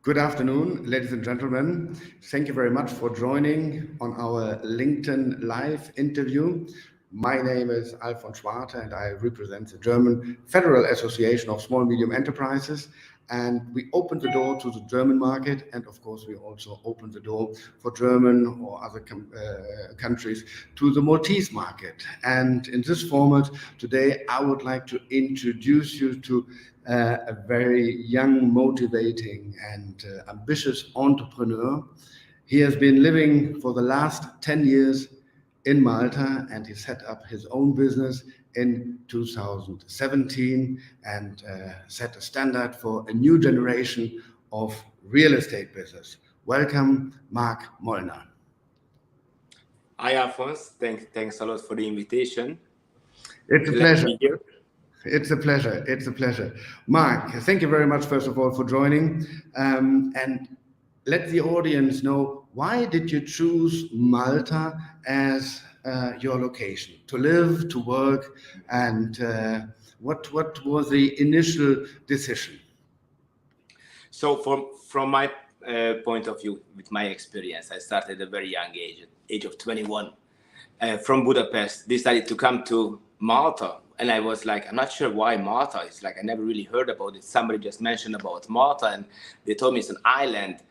Good afternoon, ladies and gentlemen. Thank you very much for joining on our LinkedIn live interview. My name is Alfons Schwarte and I represent the German Federal Association of Small and Medium Enterprises. And we opened the door to the German market, and of course we also opened the door for German or other countries to the Maltese market. And in this format today I would like to introduce you to a very young, motivating and ambitious entrepreneur. He has been living for the last 10 years in Malta, and he set up his own business in 2017 and set a standard for a new generation of real estate business. Welcome, Mark Molnar. Hi, Alfons. Thanks a lot for the invitation. It's a pleasure. It's a pleasure. It's a pleasure. Mark, thank you very much, first of all, for joining. And let the audience know, why did you choose Malta as your location to live, to work, and what was the initial decision? So from my point of view, with my experience, I started at a very young age of 21. From Budapest, decided to come to Malta. And I was like, I'm not sure why Malta. It's like, I never really heard about it. Somebody just mentioned about Malta and they told me it's an island,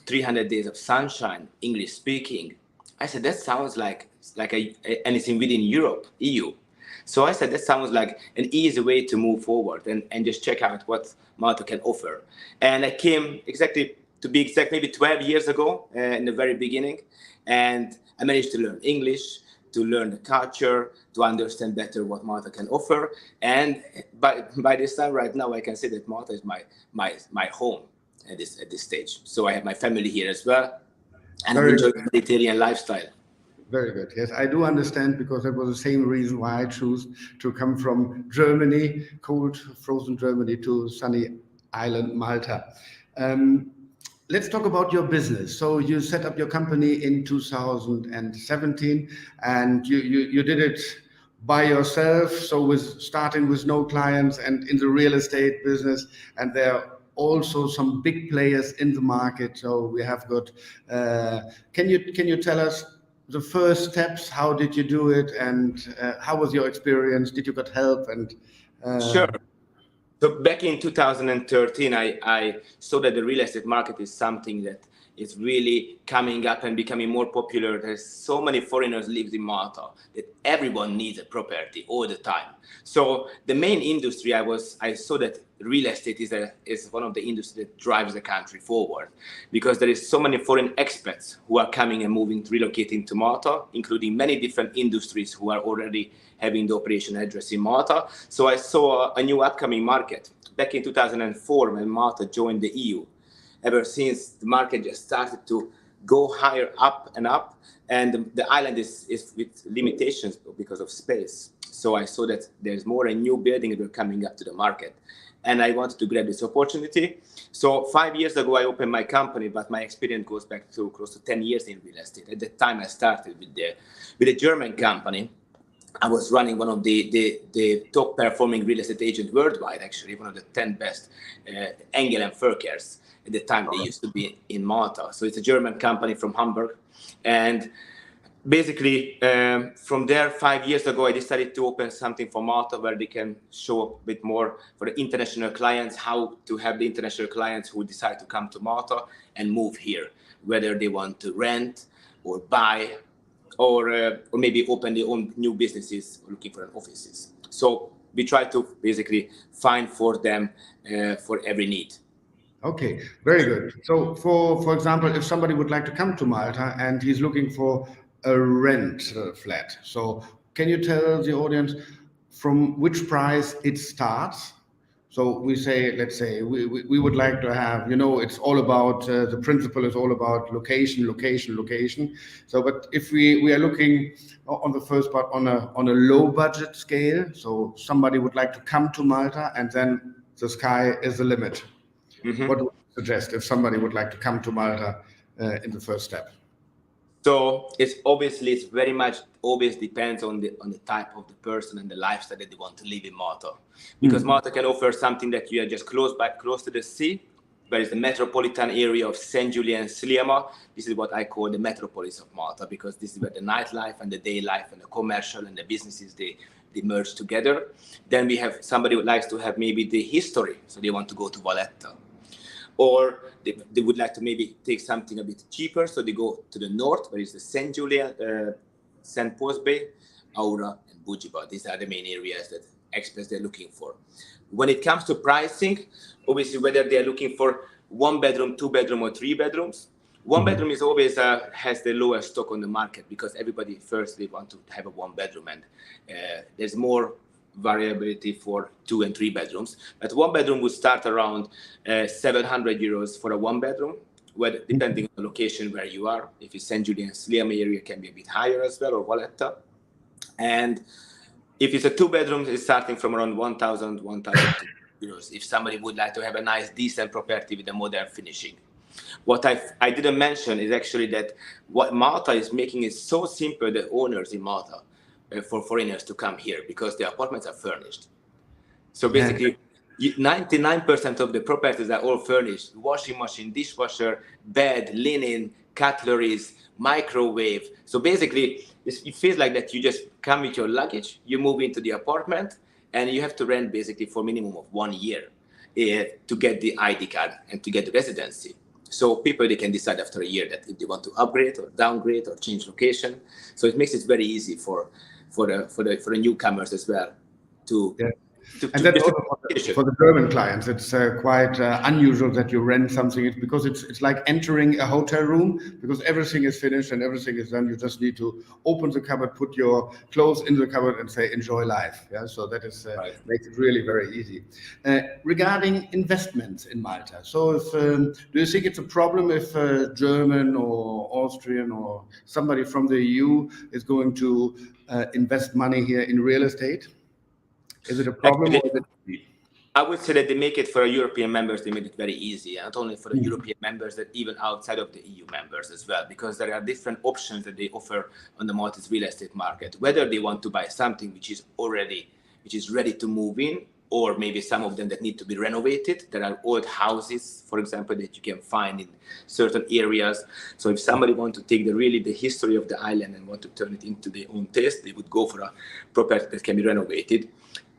300 days of sunshine, English speaking. I said, that sounds like anything within Europe, EU. So I said, that sounds like an easy way to move forward and just check out what Malta can offer. And I came maybe 12 years ago in the very beginning. And I managed to learn English, to learn the culture, to understand better what Malta can offer. And by this time right now, I can say that Malta is my home at this stage. So I have my family here as well, and I enjoy the Mediterranean lifestyle. Very good. Yes, I do understand, because that was the same reason why I chose to come from Germany, cold, frozen Germany, to sunny island Malta. Let's talk about your business. So you set up your company in 2017, and you did it by yourself. So starting with no clients and in the real estate business, and there are also some big players in the market. So we have got. Can you tell us the first steps? How did you do it, and how was your experience? Did you get help? And Sure. So back in 2013, I saw that the real estate market is something that is really coming up and becoming more popular. There's so many foreigners live in Malta that everyone needs a property all the time. So the main industry I saw that real estate is one of the industries that drives the country forward, because there is so many foreign expats who are coming and relocating to Malta, including many different industries who are already having the operation address in Malta. So I saw a new upcoming market back in 2004 when Malta joined the EU. Ever since, the market just started to go higher up, and the island is with limitations because of space. So I saw that there's more and new buildings that were coming up to the market, and I wanted to grab this opportunity. So 5 years ago, I opened my company, but my experience goes back to close to 10 years in real estate. At that time, I started with a German company. I was running one of the top performing real estate agents worldwide, actually, one of the 10 best, Engel and Völkers. At the time, they used to be in Malta. So it's a German company from Hamburg. And basically, from there, 5 years ago, I decided to open something for Malta where they can show a bit more for the international clients, how to have the international clients who decide to come to Malta and move here, whether they want to rent or buy, or maybe open their own new businesses or looking for an offices. So we try to basically find for them for every need. Okay, very good. So for example, if somebody would like to come to Malta and he's looking for a rent flat, so can you tell the audience from which price it starts? So we say, let's say we would like to have, it's all about, the principle is all about location. So, but if we are looking on the first part on a low budget scale, so somebody would like to come to Malta and then the sky is the limit. Mm-hmm. What would you suggest if somebody would like to come to Malta in the first step? So it's very much always depends on the type of the person and the lifestyle that they want to live in Malta, because Malta can offer something that you are just close to the sea, where is the metropolitan area of St. Julian Sliema. This is what I call the metropolis of Malta, because this is where the nightlife and the day life and the commercial and the businesses, they merge together. Then we have somebody who likes to have maybe the history, so they want to go to Valletta. Or they would like to maybe take something a bit cheaper, so they go to the north, where is the St. Julian, St. Paul's Bay, Aura, and Bujiba. These are the main areas that experts they're looking for. When it comes to pricing, obviously whether they're looking for 1 bedroom, 2 bedroom, or 3 bedrooms, one bedroom is always has the lowest stock on the market, because everybody first they want to have a 1 bedroom, and there's more variability for 2 and 3 bedrooms. But 1 bedroom would start around 700 euros for a 1 bedroom, where, depending on the location where you are. If it's St. Julian Sliema area, it can be a bit higher as well, or Valletta. And if it's a 2 bedroom, it's starting from around 1,000 euros. If somebody would like to have a nice, decent property with a modern finishing. What I didn't mention is actually that what Malta is making is so simple, the owners in Malta, for foreigners to come here, because the apartments are furnished. So basically, 99% of the properties are all furnished: washing machine, dishwasher, bed, linen, cutleries, microwave. So basically, it feels like that you just come with your luggage, you move into the apartment, and you have to rent basically for minimum of 1 year to get the ID card and to get the residency. So people, they can decide after a year that if they want to upgrade or downgrade or change location. So it makes it very easy for the newcomers as well to. And that's also for the German clients. It's quite unusual that you rent something. It's because it's like entering a hotel room, because everything is finished and everything is done. You just need to open the cupboard, put your clothes in the cupboard, and say enjoy life. Yeah, so that is right. Makes it really very easy. Regarding investments in Malta, so if do you think it's a problem if a German or Austrian or somebody from the EU is going to invest money here in real estate? Is it a problem? Actually, I would say that they make it for European members, they made it very easy, and not only for the European members, but even outside of the EU members as well, because there are different options that they offer on the Maltese real estate market, whether they want to buy something which is ready to move in, or maybe some of them that need to be renovated. There are old houses, for example, that you can find in certain areas. So if somebody wants to take the history of the island and want to turn it into their own taste, they would go for a property that can be renovated.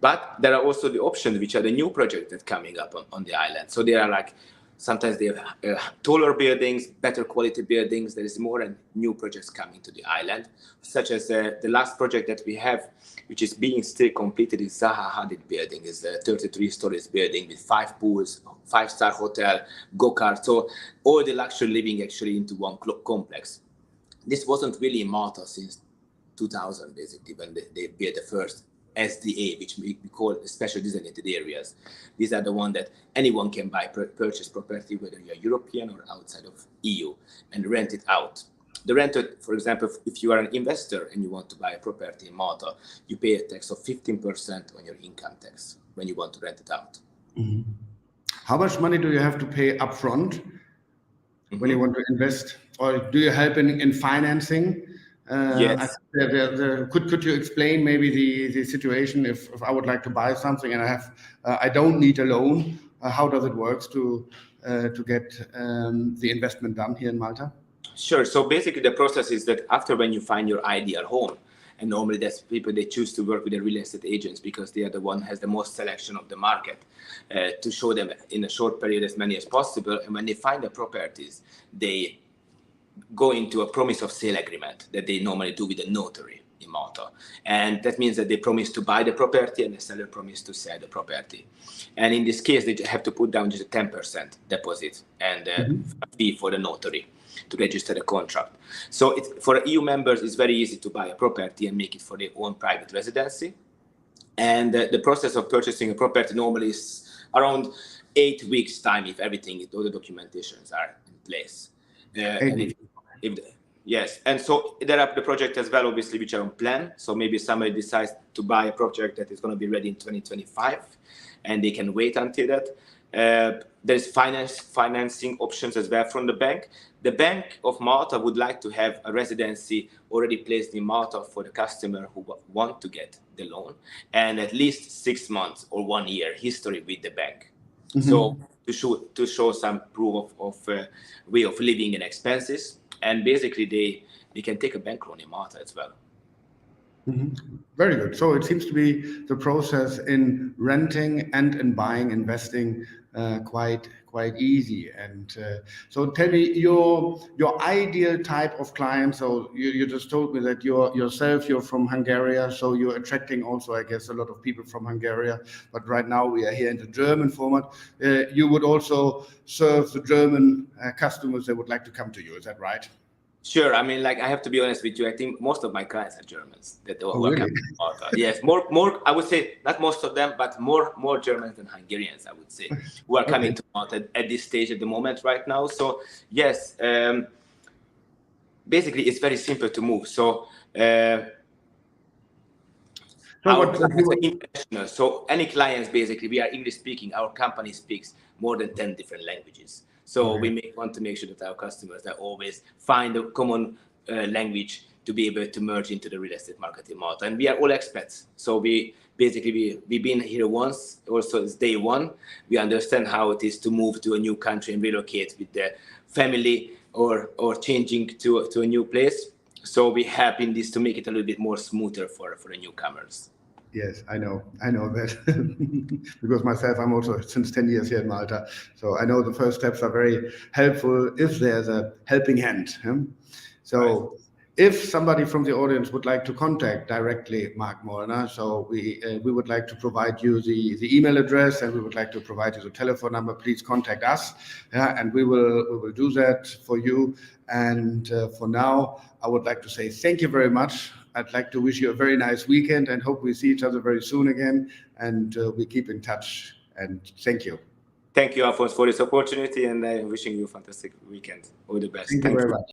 But there are also the options, which are the new projects that are coming up on the island. So there are like, sometimes they have taller buildings, better quality buildings. There is more and new projects coming to the island, such as the last project that we have, which is being still completed, is Zaha Hadid building. It's a 33 stories building with 5 pools, 5-star hotel, go-kart. So all the luxury living actually into one complex. This wasn't really in Malta since 2000, basically, when they built the first SDA, which we call special designated areas. These are the ones that anyone can buy, purchase property, whether you're European or outside of EU, and rent it out. The renter, for example, if you are an investor and you want to buy a property in Malta, you pay a tax of 15% on your income tax when you want to rent it out. Mm-hmm. How much money do you have to pay upfront when you want to invest, or do you help in financing? Yes. Could you explain maybe the situation if I would like to buy something and I don't need a loan? How does it work to get the investment done here in Malta? Sure. So basically, the process is that after when you find your ideal home, and normally that's people, they choose to work with the real estate agents because they are the one has the most selection of the market to show them in a short period as many as possible. And when they find the properties, they go into a promise of sale agreement that they normally do with a notary in Malta. And that means that they promise to buy the property and the seller promise to sell the property. And in this case, they have to put down just a 10% deposit and a fee for the notary to register the contract. So for EU members, it's very easy to buy a property and make it for their own private residency. And the process of purchasing a property normally is around 8 weeks' time if all the documentations are in place. Yes, and so there are the projects as well, obviously, which are on plan. So maybe somebody decides to buy a project that is going to be ready in 2025, and they can wait until that. There's financing options as well from the bank. The Bank of Malta would like to have a residency already placed in Malta for the customer who want to get the loan, and at least 6 months or 1 year history with the bank. So to show some proof of way of living and expenses, and basically they can take a bank loan in Malta as well. Very good. So it seems to be the process in renting and in buying, investing quite easy. And so tell me your ideal type of client. So you just told me that you're from Hungary, so you're attracting also, I guess, a lot of people from Hungary. But right now we are here in the German format. You would also serve the German customers that would like to come to you. Is that right? Sure. I mean, like, I have to be honest with you. I think most of my clients are Germans that Oh, really? coming to Malta. Yes, more. I would say not most of them, but more Germans than Hungarians, I would say, who are coming to Malta at this stage at the moment right now. So yes, basically it's very simple to move. So. So any clients, basically, we are English speaking. Our company speaks more than 10 different languages. So we want to make sure that our customers are always find a common language to be able to merge into the real estate market in Malta. And we are all expats. So we've been here once, also it's day one. We understand how it is to move to a new country and relocate with the family or changing to a new place. So we help in this to make it a little bit more smoother for the newcomers. Yes, I know that because myself, I'm also since 10 years here in Malta. So I know the first steps are very helpful if there's a helping hand. So if somebody from the audience would like to contact directly Mark Molnar, so we would like to provide you the email address, and we would like to provide you the telephone number. Please contact us, and we will do that for you. And for now, I would like to say thank you very much. I'd like to wish you a very nice weekend and hope we see each other very soon again, and we keep in touch. And thank you. Thank you, Alfons, for this opportunity, and I'm wishing you a fantastic weekend. All the best. Thank you very much.